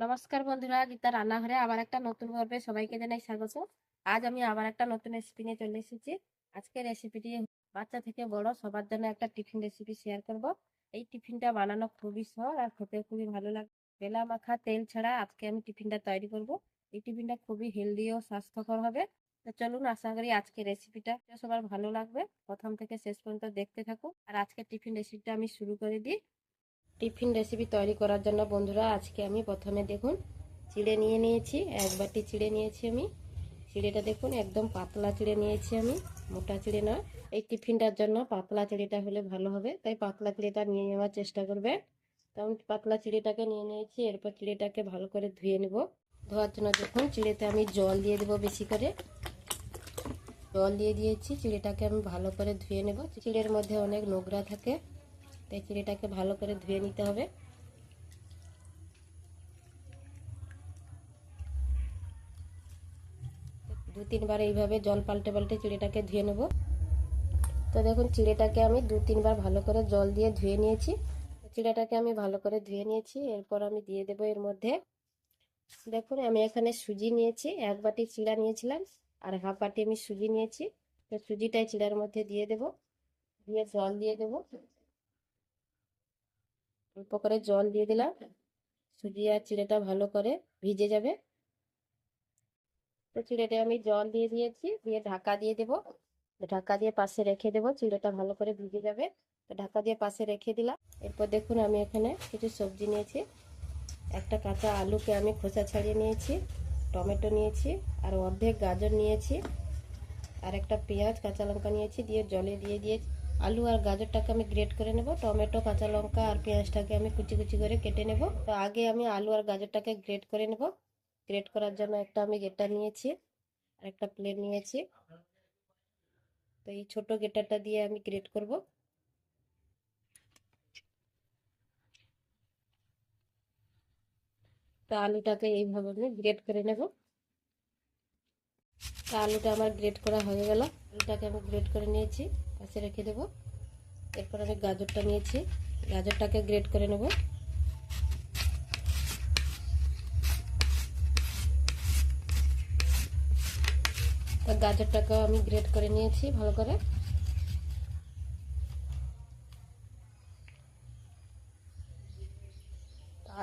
নমস্কার বন্ধুরা, গীতা রান্নাঘরে আবার একটা নতুন পর্বে সবাইকে জানাই স্বাগত। আজ আমি আবার একটা নতুন রেসিপি নিয়ে চলে এসেছি। আজকের রেসিপিটি বাচ্চা থেকে বড় সবার জন্য একটা টিফিন রেসিপি শেয়ার করব। এই টিফিনটা বানানো খুবই সহজ আর খেতে খুবই ভালো লাগে। বেলা মাখা তেল ছাড়া আজকে আমি টিফিনটা তৈরি করব। এই টিফিনটা খুবই হেলদি ও স্বাস্থ্যকর হবে। তো চলুন, আশা করি আজকের রেসিপিটা সবার ভালো লাগবে। প্রথম থেকে শেষ পর্যন্ত দেখতে থাকুন। আর আজকের টিফিন রেসিপিটা আমি শুরু করে দিই। টিফিন রেসিপি তৈরি করার জন্য বন্ধুরা আজকে আমি প্রথমে দেখুন চিড়ে নিয়ে নিয়েছি। এক বাটি চিড়ে নিয়েছি আমি। চিড়েটা দেখুন একদম পাতলা চিড়ে নিয়েছি আমি, মোটা চিড়ে নয়। এই টিফিনটার জন্য পাতলা চিড়েটা হলে ভালো হবে, তাই পাতলা চিড়েটা নিয়ে নেওয়ার চেষ্টা করবে। তো আমি পাতলা চিড়েটাকে নিয়ে নিয়েছি। এরপর চিড়েটাকে ভালো করে ধুয়ে নেব। ধোয়ার জন্য দেখুন চিড়েতে আমি জল দিয়ে দেবো, বেশি করে জল দিয়ে দিয়েছি। চিড়েটাকে আমি ভালো করে ধুয়ে নেব। চিড়ের মধ্যে অনেক নোংরা থাকে, তাই চিড়েটাকে ভালো করে ধুয়ে নিতে হবে। দু তিনবার এইভাবে জল পাল্টে পাল্টে চিড়েটাকে ধুয়ে নেব। তো দেখুন চিড়েটাকে আমি দু তিনবার ভালো করে জল দিয়ে ধুয়ে নিয়েছি। চিড়েটাকে আমি ভালো করে ধুয়ে নিয়েছি। এরপর আমি দিয়ে দেবো এর মধ্যে, দেখুন আমি এখানে সুজি নিয়েছি। এক বাটি চিড়া নিয়েছিলাম আর হাফ বাটি আমি সুজি নিয়েছি। তো সুজিটাই চিড়ার মধ্যে দিয়ে দেব। দিয়ে জল দিয়ে দেবো, অল্প করে জল দিয়ে দিলাম। সুজি আর চিড়েটা ভালো করে ভিজে যাবে। তো চিড়েটা আমি জল দিয়ে দিয়েছি, দিয়ে ঢাকা দিয়ে দেবো। ঢাকা দিয়ে পাশে রেখে দেবো, চিড়েটা ভালো করে ভিজে যাবে। তো ঢাকা দিয়ে পাশে রেখে দিলাম। এরপর দেখুন আমি এখানে কিছু সবজি নিয়েছি। একটা কাঁচা আলুকে আমি খোসা ছাড়িয়ে নিয়েছি, টমেটো নিয়েছি, আর অর্ধেক গাজর নিয়েছি, আর একটা পেঁয়াজ কাঁচা লঙ্কা নিয়েছি। দিয়ে জলে দিয়ে দিয়েছি। আলু আর গাজরটাকে আমি গ্রেট করে নেব। টমেটো কাঁচা লঙ্কা আর পেঁয়াজটাকে আমি কুচি কুচি করে কেটে নেব। তো আগে আমি আলু আর গাজরটাকে গ্রেট করে নেব। গ্রেট করার জন্য একটা আমি গেটার নিয়েছি আর একটা প্লেট নিয়েছি। তো এই ছোট গেটারটা দিয়ে আমি গ্রেট করব। তো আলুটাকে এইভাবে আমি গ্রেট করে নেব। তো আলুটা আমার গ্রেট করা হয়ে গেল। আলুটাকে আমি গ্রেট করে নিয়েছি, পাশে রেখে দেবো। এরপর আমি গাজরটা নিয়েছি, গাজরটাকে গ্রেট করে নেব। তো গাজরটাকেও আমি গ্রেট করে নিয়েছি ভালো করে।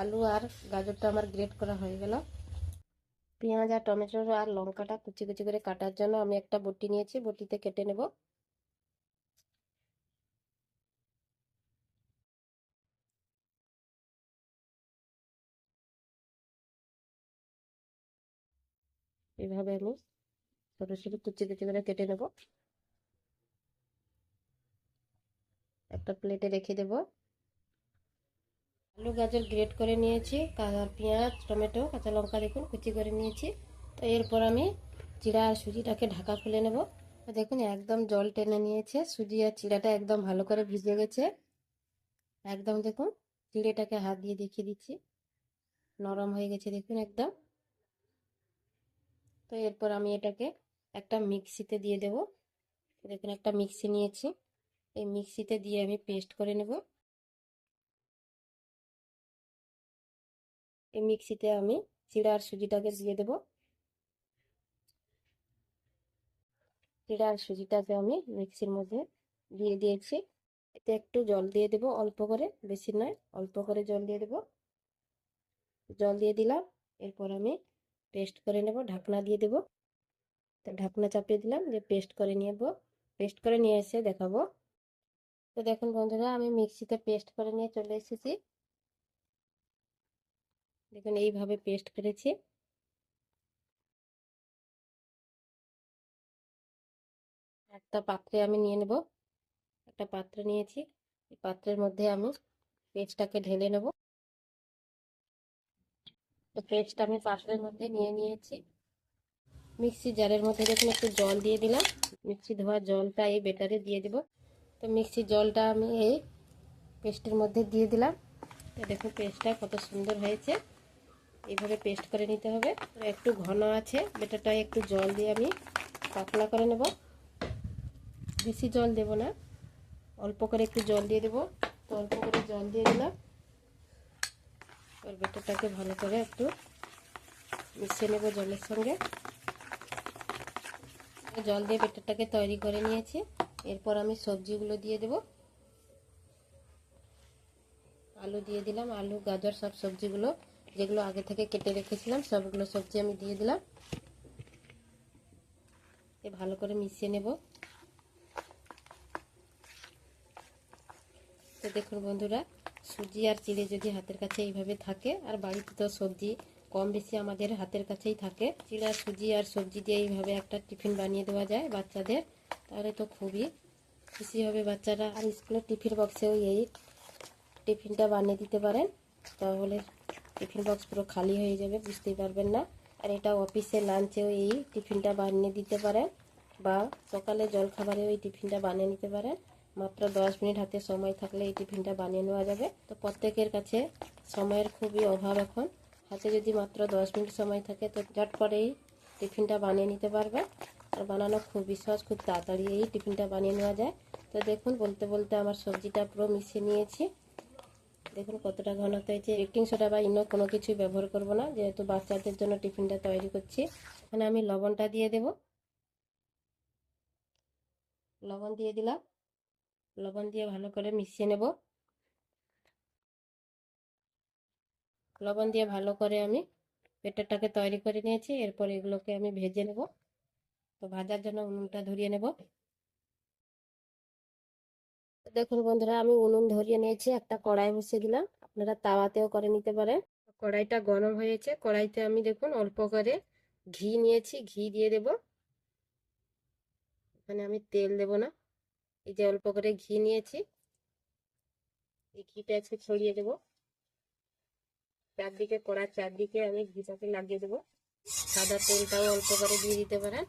আলু আর গাজরটা আমার গ্রেট করা হয়ে গেল। পেঁয়াজ আর টমেটো আর লঙ্কাটা কুচি কুচি করে কাটার জন্য আমি একটা বটি নিয়েছি, বটিতে কেটে নেব। এইভাবে আমি ছোট ছোট কুচি কুচি করে কেটে নেব। একটা প্লেটে রেখে দেব। আলু গাজর গ্রেট করে নিয়েছি, আর পেঁয়াজ টমেটো কাঁচা লঙ্কা দেখুন কুচি করে নিয়েছি। তো এরপর আমি চিড়া আর সুজিটাকে ঢাকা খুলে নেব। দেখুন একদম জল টেনে নিয়েছে, সুজি আর চিড়াটা একদম ভালো করে ভিজে গেছে। একদম দেখুন চিড়েটাকে হাত দিয়ে দেখিয়ে দিচ্ছি, নরম হয়ে গেছে দেখুন একদম। তো এরপর আমি এটাকে একটা মিক্সিতে দিয়ে দেব। দেখুন একটা মিক্সি নিয়েছি, এই মিক্সিতে দিয়ে আমি পেস্ট করে নেব। এই মিক্সিতে আমি চিড়া আর সুজিটাকে দিয়ে দেব। চিড়া আর সুজিটাকে আমি মিক্সির মধ্যে দিয়ে দিয়েছি। এতে একটু জল দিয়ে দেব, অল্প করে, বেশি নয়, অল্প করে জল দিয়ে দেব। জল দিয়ে দিলাম। এরপর আমি পেস্ট করে নেব, ঢাকনা দিয়ে দেব। তো ঢাকনা চাপিয়ে দিলাম, যে পেস্ট করে নেব। পেস্ট করে নিয়ে এসে দেখাবো। তো দেখুন বন্ধুরা আমি মিক্সিতে পেস্ট করে নিয়ে চলে এসেছি। দেখুন এইভাবে পেস্ট করেছি। একটা পাত্রে আমি নিয়ে নেব। একটা পাত্র নিয়েছি, এই পাত্রের মধ্যে আমি পেস্টটাকে ঢেলে নেব। তো পেস্টটা আমি পাত্রের মধ্যে নিয়ে নিয়েছি। মিক্সি জারের মধ্যে দেখুন একটু জল দিয়ে দিলাম। মিক্সি ধোয়া জলটা এই বেটারে দিয়ে দেব। তো মিক্সি জলটা আমি এই পেস্টের মধ্যে দিয়ে দিলাম। তো দেখুন পেস্টটা কত সুন্দর হয়েছে। এইভাবে পেস্ট করে নিতে হবে। তো একটু ঘন আছে বেটারটা, একটু জল দিয়ে আমি পাতলা করে নেব। বেশি জল দেব না, অল্প করে একটু জল দিয়ে দেবো। তো অল্প করে জল দিয়ে দিলাম। ব্যাটারটাকে ভালো করে একটু মিশিয়ে নেব জলের সঙ্গে। জল দিয়ে ব্যাটারটাকে তৈরি করে নিয়েছি। এরপর আমি সবজিগুলো দিয়ে দেব। আলু দিয়ে দিলাম, আলু গাজর সব সবজিগুলো যেগুলো আগে থেকে কেটে রেখেছিলাম সবগুলো সবজি আমি দিয়ে দিলাম। ভালো করে মিশিয়ে নেব। তো দেখুন বন্ধুরা, সুজি আর চিড়ে যদি হাতের কাছে এইভাবে থাকে, আর বাড়িতে তো সবজি কম বেশি আমাদের হাতের কাছেই থাকে, চিড়া সুজি আর সবজি দিয়ে এইভাবে একটা টিফিন বানিয়ে দেওয়া যায় বাচ্চাদের, তাহলে তো খুবই খুশি হবে বাচ্চারা। আর স্কুলের টিফিন বক্সেও এই টিফিনটা বানিয়ে দিতে পারেন, তাহলে টিফিন বক্স পুরো খালি হয়ে যাবে, বুঝতেই পারবেন না। আর এটা অফিসে লাঞ্চেও এই টিফিনটা বানিয়ে দিতে পারেন, বা সকালে জলখাবারেও এই টিফিনটা বানিয়ে নিতে পারেন। মাত্র 10 মিনিট হাতে সময় থাকলে এই টিফিনটা বানিয়ে নেওয়া যাবে। তো প্রত্যেকের কাছে সময়ের খুবই অভাব এখন, হাতে যদি মাত্র 10 মিনিট সময় থাকে তো ঝটপট এই টিফিনটা বানিয়ে নিতে পারবে। আর বানানো খুবই সহজ, খুব তাড়াতাড়ি এই টিফিনটা বানিয়ে নেওয়া যায়। তো দেখুন বলতে বলতে আমার সবজিটা পুরো মিশিয়ে নিয়েছি। দেখুন কতটা ঘনত্ব হয়েছে। বেকিং সোডা বা ইনো কোনো কিছুই ব্যবহার করব না, যেহেতু বাচ্চাদের জন্য টিফিনটা তৈরি করছি। এখানে আমি লবণটা দিয়ে দেব। লবণ দিয়ে দিলাম। লবণ দিয়ে ভালো করে মিশিয়ে নেব। লবণ দিয়ে ভালো করে আমি ব্যাটারটাকে তৈরি করে নিয়েছি। এরপর এগুলোকে আমি ভেজে নেব। তো ভাজার জন্য উনুনটা ধরিয়ে নেব। দেখুন বন্ধুরা, আমি উনুন ধরিয়ে নিয়েছি, একটা কড়াই বসিয়ে দিলাম, আপনারা তাওয়াতেও করে নিতে পারেন। কড়াইটা গরম হয়েছে, কড়াইতে আমি দেখুন অল্প করে ঘি নিয়েছি, ঘি দিয়ে দেব। এখানে আমি তেল দেব না, এই যে অল্প করে ঘি নিয়েছি, এই ঘিটা একটু ছড়িয়ে দেব চারদিকে, কড়ার চারদিকে আমি ঘিটাকে লাগিয়ে দেবো। সাদা তেলটাও অল্প করে দিয়ে দিতে পারেন।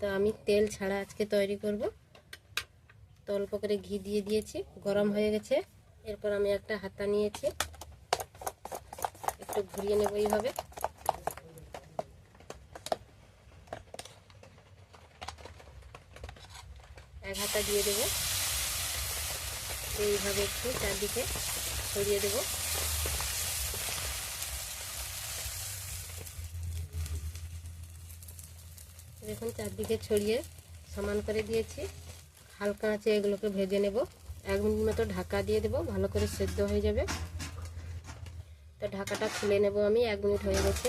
তো আমি তেল ছাড়া আজকে তৈরি করব, তো অল্প করে ঘি দিয়ে দিয়েছি, গরম হয়ে গেছে। এরপর আমি একটা হাতা নিয়েছি, একটু ঘুরিয়ে নেব এইভাবে। এক হাতা দিয়ে দেবো, এইভাবে একটু চারদিকে ছড়িয়ে দেব। দেখুন চারদিকে ছড়িয়ে সমান করে দিয়েছি। হালকা আঁচে এগুলোকে ভেজে নেব। 1 মিনিট মতো ঢাকা দিয়ে দেবো, ভালো করে সেদ্ধ হয়ে যাবে। তো ঢাকাটা খুলে নেব আমি, 1 মিনিট হয়ে গেছে।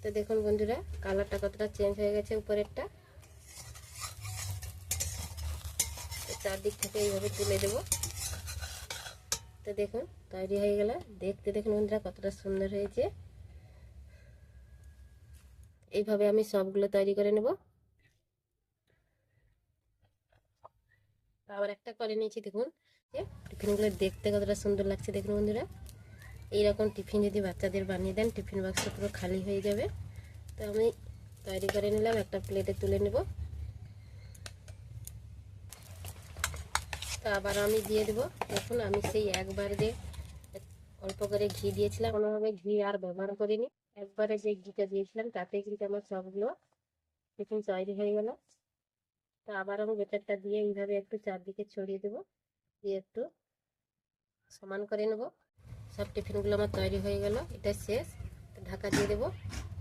তো দেখুন বন্ধুরা, কালারটা কতটা চেঞ্জ হয়ে গেছে উপরেরটা। চারদিক থেকে এইভাবে তুলে দেব। তো দেখুন তৈরি হয়ে গেল। দেখতে দেখুন বন্ধুরা কতটা সুন্দর হয়েছে। এইভাবে আমি সবগুলো তৈরি করে নেব। আবার একটা করে নিয়েছি, দেখুন টিফিনগুলো দেখতে কতটা সুন্দর লাগছে। দেখুন বন্ধুরা, এইরকম টিফিন যদি বাচ্চাদের বানিয়ে দেন, টিফিন বাক্সটা পুরো খালি হয়ে যাবে। তো আমি তৈরি করে নিলাম, একটা প্লেটে তুলে নেব। তো আবার আমি দিয়ে দেবো। দেখুন আমি সেই একবার যে অল্প করে ঘি দিয়েছিলাম, কোনোভাবে ঘি আর ব্যবহার করিনি, একবারে যে ঘিটা দিয়েছিলাম তাতে কিন্তু আমার সবগুলো টিফিন তৈরি হয়ে গেল। তো আবার আমি ব্যাটারটা দিয়ে এইভাবে একটু চারদিকে ছড়িয়ে দেবো, দিয়ে একটু সমান করে নেব। সব টিফিনগুলো আমার তৈরি হয়ে গেল, এটা শেষ। ঢাকা দিয়ে দেবো,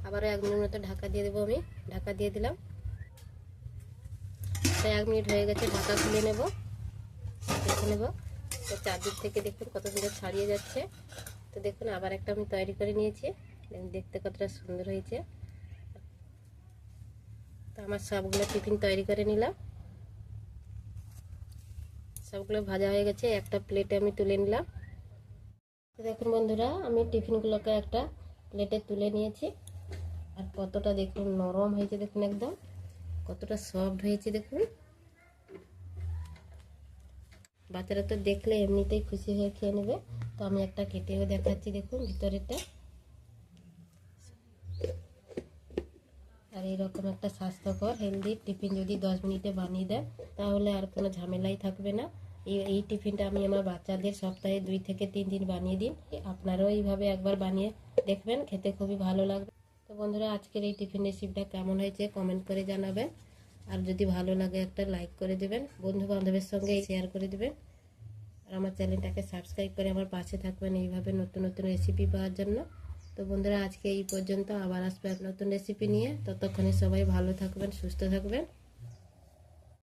আবারও 1 মিনিট মতো ঢাকা দিয়ে দেবো। আমি ঢাকা দিয়ে দিলাম। তো 1 মিনিট হয়ে গেছে, ঢাকা খুলে নেব, দেখে নেব। তো চারদিক থেকে দেখুন কত সুন্দর ছাড়িয়ে যাচ্ছে। তো দেখুন আবার একটা আমি তৈরি করে নিয়েছি, দেখতে কতটা সুন্দর হয়েছে। তো আমার সবগুলো টিফিন তৈরি করে নিলাম, সবগুলো ভাজা হয়ে গেছে, একটা প্লেটে আমি তুলে নিলাম। তো দেখুন বন্ধুরা, আমি টিফিনগুলোকে একটা প্লেটে তুলে নিয়েছি। আর কতটা দেখুন নরম হয়েছে, দেখুন একদম কতটা সফট হয়েছে। দেখুন বাচ্চারা তো দেখলে এমনিতেই খুশি হয়ে খেয়ে নেবে। তো আমি একটা কেটেও দেখাচ্ছি, দেখুন ভিতরেরটা। আর এইরকম একটা স্বাস্থ্যকর হেলদি টিফিন যদি 10 মিনিটে বানিয়ে দেন, তাহলে আর কোনো ঝামেলাই থাকবে না। এই টিফিনটা আমি আমার বাচ্চাদের সপ্তাহে 2 থেকে 3 দিন বানিয়ে দিন। আপনারাও এইভাবে একবার বানিয়ে দেখবেন, খেতে খুবই ভালো লাগবে। তো বন্ধুরা, আজকের এই টিফিন রেসিপিটা কেমন হয়েছে কমেন্ট করে জানাবেন। আর যদি ভালো লাগে একটা লাইক করে দেবেন, বন্ধু বান্ধবের সঙ্গে শেয়ার করে দেবেন। আর আমার চ্যানেলটাকে সাবস্ক্রাইব করে আমার পাশে থাকবেন এইভাবে নতুন নতুন রেসিপি পাওয়ার জন্য। তো বন্ধুরা, আজকে এই পর্যন্ত, আবার আসবে এক নতুন রেসিপি নিয়ে। ততক্ষণে সবাই ভালো থাকবেন, সুস্থ থাকবেন।